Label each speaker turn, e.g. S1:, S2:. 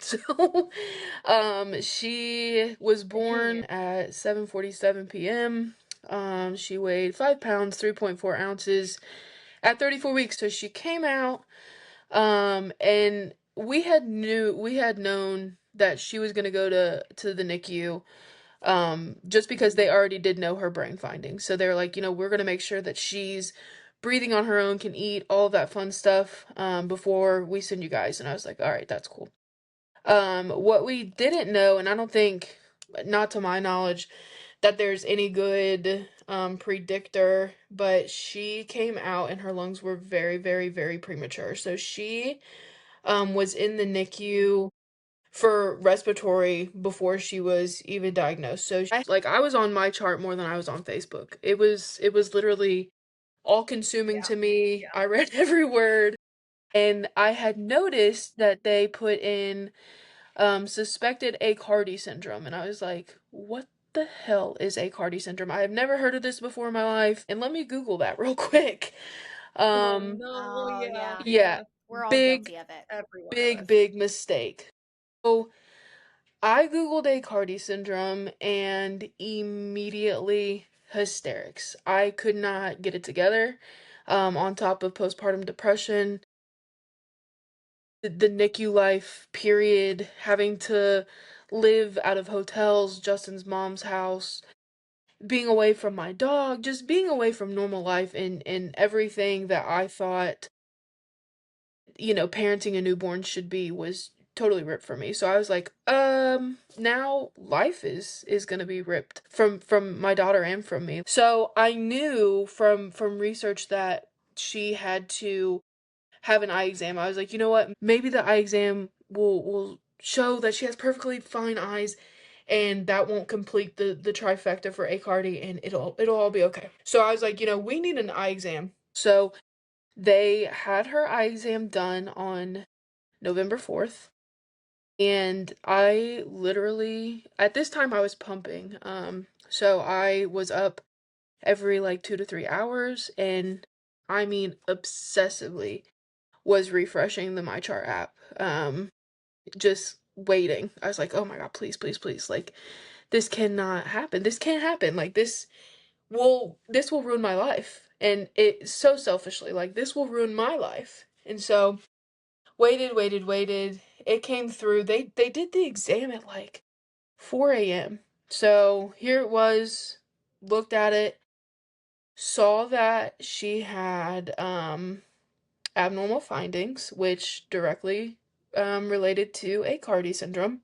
S1: So, she was born at 7:47 p.m. She weighed 5 pounds, 3.4 ounces at 34 weeks. So she came out, and we had known that she was gonna go to the NICU, just because they already did know her brain findings. So they're like, we're gonna make sure that she's breathing on her own, can eat, all of that fun stuff, before we send you guys. And I was like, all right, that's cool. What we didn't know, and I don't think, not to my knowledge, that there's any good predictor, but she came out and her lungs were very, very, very premature. So she was in the NICU for respiratory before she was even diagnosed. So like I was on my chart more than I was on Facebook. It was literally all consuming to me. I read every word, and I had noticed that they put in suspected Aicardi syndrome, and I was like, what the hell is Aicardi syndrome? I have never heard of this before in my life. And let me Google that real quick.
S2: Oh, yeah.
S1: Yeah,
S2: We're all
S1: big,
S2: guilty of it.
S1: big mistake. So I Googled Aicardi syndrome and immediately hysterics. I could not get it together. On top of postpartum depression, the NICU life, period, having to live out of hotels, Justin's mom's house, being away from my dog, just being away from normal life, and everything that I thought, parenting a newborn should be was totally ripped from me. So I was like, now life is gonna be ripped from my daughter and from me. So I knew from research that she had to have an eye exam. I was like, you know what? Maybe the eye exam will show that she has perfectly fine eyes, and that won't complete the trifecta for Aicardi, and it'll all be okay. So I was like, we need an eye exam. So they had her eye exam done on November 4th. And I literally, at this time I was pumping. So I was up every like 2 to 3 hours, and I mean obsessively was refreshing the MyChart app. Just waiting. I was like, oh my God, please, please, please. Like, this cannot happen. This can't happen. Like, this will ruin my life. And it so selfishly, like, this will ruin my life. And so waited, waited, waited. It came through. They did the exam at like 4 a.m. So here it was, looked at it, saw that she had abnormal findings, which directly related to Aicardi syndrome.